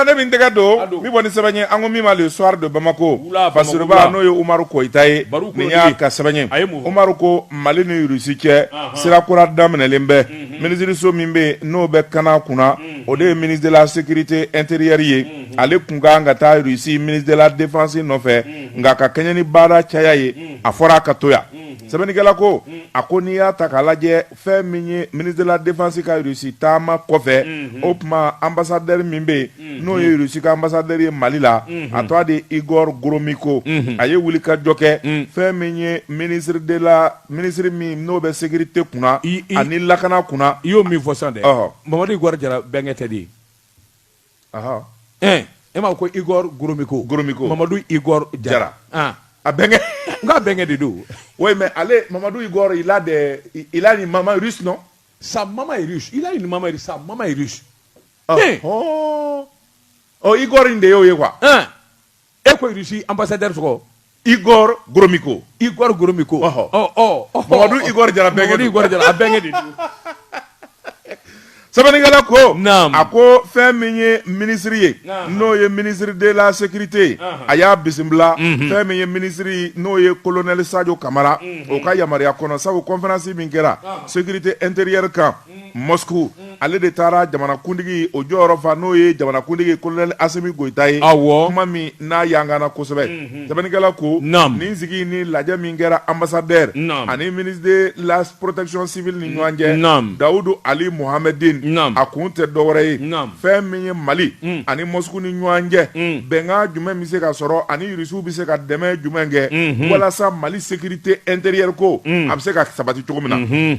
ne min tɛgɛ don min bɔ ni sɛbɛn ye an ko min ma le soir de Bamako Basiruba n'o ye Umaru Koyita ye nin y'a ka sɛbɛn ye Umaru ko Mali ni Russie cɛ sira kura daminɛlen bɛ minisiriso min bɛ n'o bɛ kana kunna o de ye ministre de la sécurité intérieure ye ale kun kan ka taa Russie ministre de la défense nɔfɛ nka ka kɛɲɛ ni baara caya ye a fɔra a ka to yan sɛbɛnnikɛla ko a ko n'i y'a ta k'a lajɛ fɛn min ye ministre de la défense ka Russie taama kɔfɛ o tuma ambassadeur min bɛ yen n'o ye Russie ka ambassadeur ye Mali la a tɔgɔ de Igor Gromyko a ye wulikajɔ kɛ fɛn min ye ministre min n'o bɛ sécurité kunna ani lakana kunna i y'o min fɔ sisan dɛ Mamadu Igor Jara bɛnkɛ tɛ de e m'a ko Igor Gromyko Mamadu Igor Jara a bɛnkɛ nka bɛnkɛ de don oui mais ale Mamadu Igor il a une maman russe non sa maman est russe il a une maman russe sa maman est russe Igor in de y'o ye quoi e ko Russie ambassadeur sɔgɔ Igor Gromyko Mamadu Igor Jara bɛnkɛ a bɛnkɛ de don sɛbɛnnikɛla ko a ko fɛn min ye ministre ye n'o ye ministre de la sécurité a y'a bisimila fɛn min ye ministre n'o ye colonel Sadio Kamara o ka yamaruya kɔnɔ sabu conférence min kɛra sécurité intérieure kan Moscou ale de taara jamanakuntigi o jɔyɔrɔ fa n'o ye jamanakuntigi colonel Asimi Goyita ye kuma min n'a yangana kosɛbɛ sɛbɛnnikɛla ko nin sigi ni lajɛ min kɛra ambassadeur ani ministre de la protection civile ni ɲɔgɔn cɛ Dawudu Ali Mohamedine a kun tɛ dɔwɛrɛ ye fɛn min ye Mali ani Moscou ni ɲɔgɔn cɛ bɛnkan jumɛn bɛ se ka sɔrɔ ani Rusiw bɛ se ka dɛmɛ jumɛn kɛ walasa Mali sécurité intérieure ko a bɛ se ka sabati cogo min na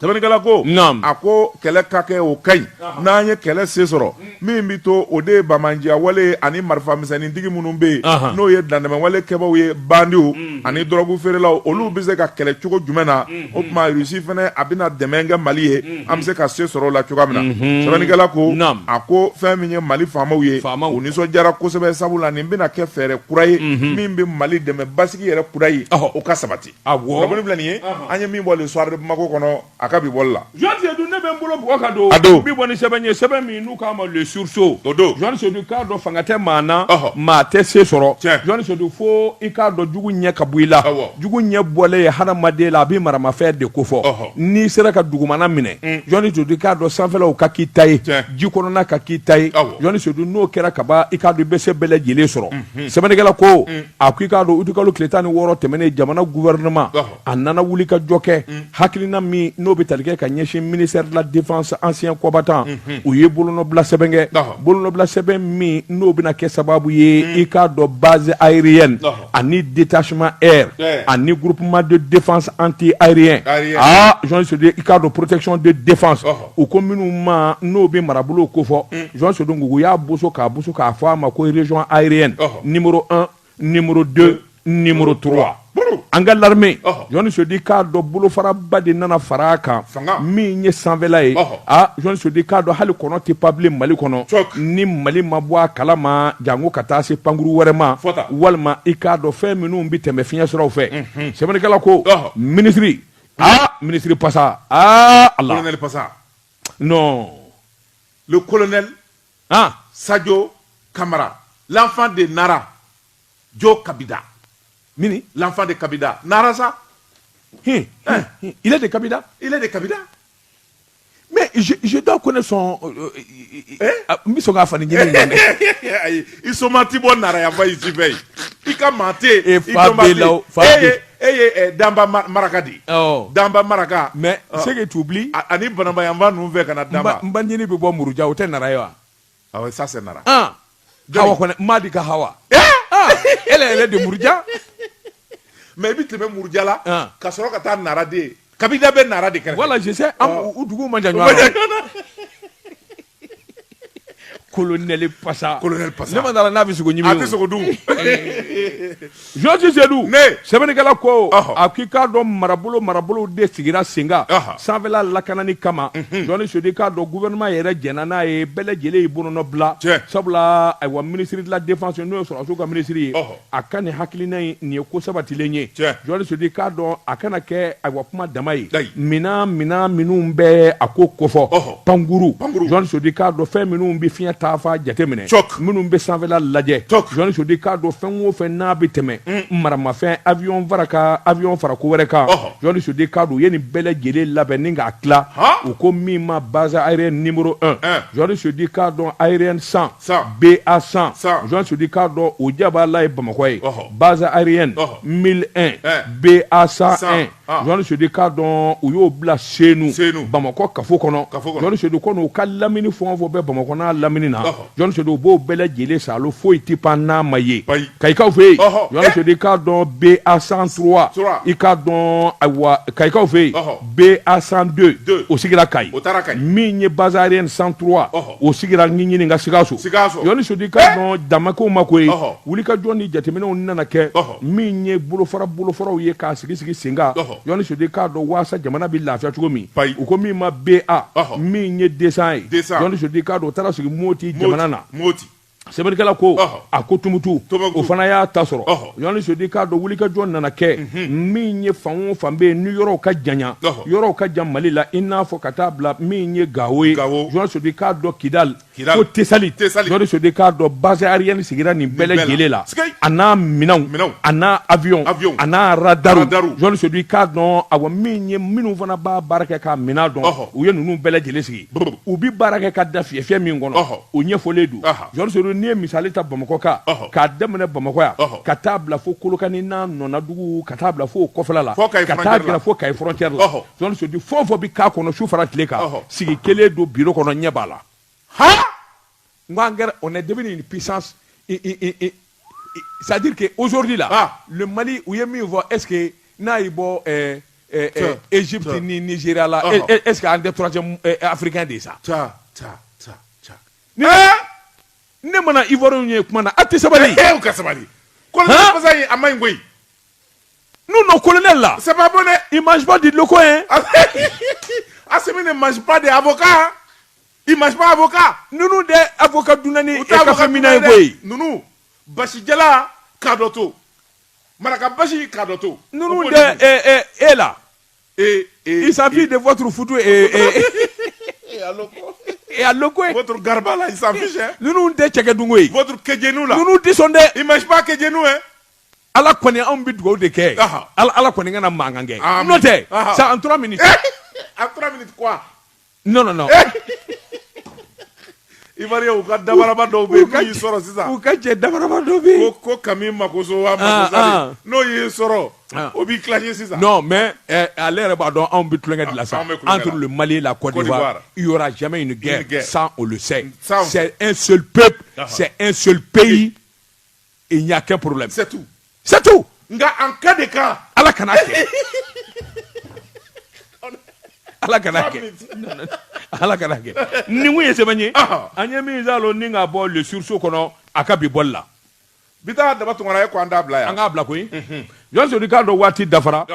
sɛbɛnnikɛla ko a ko kɛlɛ ka kɛ o ka ɲi n'an ye kɛlɛ se sɔrɔ min bɛ to o de ye bamanjiya wale ani marifa misɛnnintigi minnu bɛ yen n'o ye dantɛmɛ wale kɛbaaw ye bandiw ani dɔrɔgu feerelaw olu bɛ se ka kɛlɛ cogo jumɛn na o tuma Rusi fana a bɛna dɛmɛ kɛ Mali ye an bɛ se ka se sɔrɔ o la cogoya min na sɛbɛnnikɛla ko a ko fɛn min ye Mali faamaw ye o nisɔndiyara kosɛbɛ sabula nin bɛna kɛ fɛɛrɛ kura ye min bɛ Mali dɛmɛ basigi yɛrɛ kura ye o ka sabati kunnafoni filɛ nin ye an ye min bɔ le soir de Bamako kɔnɔ a ka bi bɔli la Jean Sédou ne bɛ n bolo bugɔ ka don bi bɔ ni sɛbɛn ye sɛbɛn min n'u k'a ma le sursaut Jean Sédou k'a dɔn fanga tɛ maa na maa tɛ se sɔrɔ Jean Sédou fo i k'a dɔn jugu ɲɛ ka bɔ i la jugu ɲɛ bɔlen ye hadamaden la a bɛ maramafɛn de ko fɔ n'i sera ka dugumana minɛ Jean Sédou k'a dɔn sanfɛlaw ka k'i ta ye ji kɔnɔna ka k'i ta ye Jean Sédou n'o kɛra kaban i k'a dɔn i bɛ se bɛɛ lajɛlen sɔrɔ sɛbɛnnikɛla ko a ko i k'a dɔn utikalo tile 16 tɛmɛnen jamana gouvernement a nana wuli ka jɔ kɛ hakilina min n'o bɛ tali kɛ ka ɲɛsin ministère de la défense ancien combattant u ye bolonɔbila sɛbɛn kɛ bolonɔbila sɛbɛn min n'o bɛna kɛ sababu ye i k'a dɔn base aérienne ani détachement air ani groupement de défense anti aérien Jean Sédou i k'a dɔn protection de défense u ko minnu ma n'o bɛ marabolo ko fɔ Jean Sédou u y'a boso k'a fɔ a ma ko région aérienne numéro 1 numéro 2 numéro 3 an ka l'armée Jean Sédou k'a dɔn bolofaraba de nana fara a kan min ye sanfɛla ye Jean Sédou k'a dɔn hali kɔnɔ tɛ pas bilen Mali kɔnɔ ni Mali ma bɔ a kalama jango ka taa se pankuru wɛrɛ ma walima i k'a dɔn fɛn minnu bɛ tɛmɛ fiɲɛ siraw fɛ sɛbɛnnikɛla ko ministre ministre Passa Allah colonel Passa non le colonel Sadio Kamara l'enfant de Nara Joe Kabila Mini, l'enfant de Kabila. Nara ça il est de Kabila. Il est de Kabila. Mais je dois connaître son... Ils sont mentis bon Nara ya va ici veille. Ils ont menti. Et Fabela. Damba Marakadi. Damba Maraka. Mais c'est que tu oublies. Ani Banamba Yamba nous veut qu'on a Damba. Mbandini bebo Muruja ou Nara ya. Ah oui, ça c'est Nara. Hawa connaît Madika Hawa. Elle est de Muruja. Mais il te met Muruja là. Kasoro kata Nara de. Kabila ben Nara de. Voilà, je sais. Udugu manjanyo. Colonel Passa. Ne mandala na bisu gonyi. Ati sogodu. Jean Sédou. Ne. Sɛbɛnnikɛla ko a k'i k'a dɔn marabolo de sigira senga. Sanfɛla lakanani kama. Jean Sédou k'a dɔn gouvernement yɛrɛ jɛnna n'a ye bɛɛ lajɛlen y'i bolonɔ bila. Sabula ayiwa ministre de la défense n'o ye sɔrɔdasiw ka ministre ye. A ka nin hakilina in nin ye ko sabatilen ye. Jean Sédou k'a dɔn a kana kɛ ayiwa kuma dama ye. Minɛn minnu bɛ a ko kofɔ. Pankuru. Jean Sédou k'a dɔn fɛn minnu bɛ fiɲɛ taa fa jateminɛ Choc. minnu bɛ sanfɛla lajɛ journaliste di k'a dɔn fɛn o fɛn n'a bɛ tɛmɛ maramafɛn avion fara ko wɛrɛ kan journaliste di k'a dɔn u ye nin bɛɛ lajɛlen labɛn ni k'a tila u ko min ma base aérienne numéro 1 journaliste di k'a dɔn aérienne 100 BA 100 journaliste di k'a dɔn o jabala ye Bamakɔ ye base aérienne 1001 BA 101 journaliste di k'a dɔn u y'o bila Senu Bamakɔ kafo kɔnɔ journaliste di ko n'u ka lamini fɛn o fɛn bɛ Bamakɔ n'a lamini na journaliste di u b'o bɛɛ lajɛlen sa alo foyi ti pan n'a ma ye Kayikaw fɛ yen journaliste di k'a dɔn BA 103 i k'a dɔn ayiwa Kayikaw fɛ yen BA 102 o sigira Kayi min ye base aérienne 103 o sigira Ɲiɲini ka Sikaso journaliste di k'a dɔn Damakow ma ko ye wulikajɔ ni jateminɛw nana kɛ min ye bolofaraw ye k'a sigi sen kan journaliste di k'a dɔn waasa jamana bɛ lafiya cogo min u ko min ma BA min ye 200 ye journaliste di k'a dɔn o taara sigi Moti jamana na sɛbɛnnikɛla ko a ko Tumutu o fana y'a ta sɔrɔ journaliste di k'a dɔn wulikajɔ nana kɛ min ye fan o fan bɛ yen ni yɔrɔw ka janya yɔrɔw ka jan Mali la i n'a fɔ ka taa bila min ye Gawo ye journaliste di k'a dɔn Kidal ko Tesali journaliste di k'a dɔn base aérienne sigira nin bɛɛ lajɛlen la a n'a minɛnw a n'a avion a n'a radaru journaliste di k'a dɔn awɔ min ye minnu fana b'a baara kɛ k'a minɛn dɔn u ye ninnu bɛɛ lajɛlen sigi u bɛ baara kɛ ka da fiyɛfiyɛ min kɔnɔ o ɲɛfɔlen don journaliste n'i ye misali ta Bamakɔ kan k'a daminɛ Bamakɔ yan ka taa bila fo Kolokani n'a Nɔnadugu ka taa bila fo kɔfɛla la ka taa gɛrɛ fo Kayi frontière la journaliste di fɛn o fɛn bɛ k'a kɔnɔ su fara tile kan sigi kelen don bureau kɔnɔ ɲɛ b'a la on est devenu une puissance c'est-à-dire que aujourd'hui là le Mali u ye min fɔ est-ce que n'a yi bɔ Égypte ni Nigeria la est-ce que an tɛ troisième africain de ça ne mana Ivoirien ye kuma na a tɛ sabali u ka sabali colonel Basa ye a ma ɲi koyi nous nos colonels là c'est pas bon ils mangent pas du locaux hein Assimi ne mange pas des avocats il mange pas avocat nunu de avocat dunani e ka femina koyi nunu basi jala kadoto maraka basi kadoto nunu de et là il s'agit de votre photo et à loco votre garba là il s'en fiche hein nunu de cheke dungoyi votre kejenou là nunu disonde il mange pas kejenou hein ala kɔni anw bɛ dugawu de kɛ ala kɔni kana mankan kɛ n'o tɛ ça en 3 minutes en 3 minutes quoi non Ivoirien u ka dabaraba dɔw bɛ yen n'u y'i sɔrɔ sisan u ka cɛ dabaraba dɔw bɛ yen ko Kami Makoso wa Makosa n'o y'i sɔrɔ o b'i clashé sisan non mais ale yɛrɛ b'a dɔn anw bɛ tulonkɛ de la sa entre le Mali et la Côte d'Ivoire il y aura jamais une guerre ça on le sait c'est un seul peuple c'est un seul pays et il n'y a qu'un problème c'est tout nga en cas de cas ala kana kɛ ala kana kɛ ni mun ye sɛbɛn ye an ye min zalo ni ka bɔ le sursaut kɔnɔ a ka bi bɔli la bi taa daba tungara ye ko an t'a bila yan an k'a bila koyi journaliste di k'a dɔn waati dafara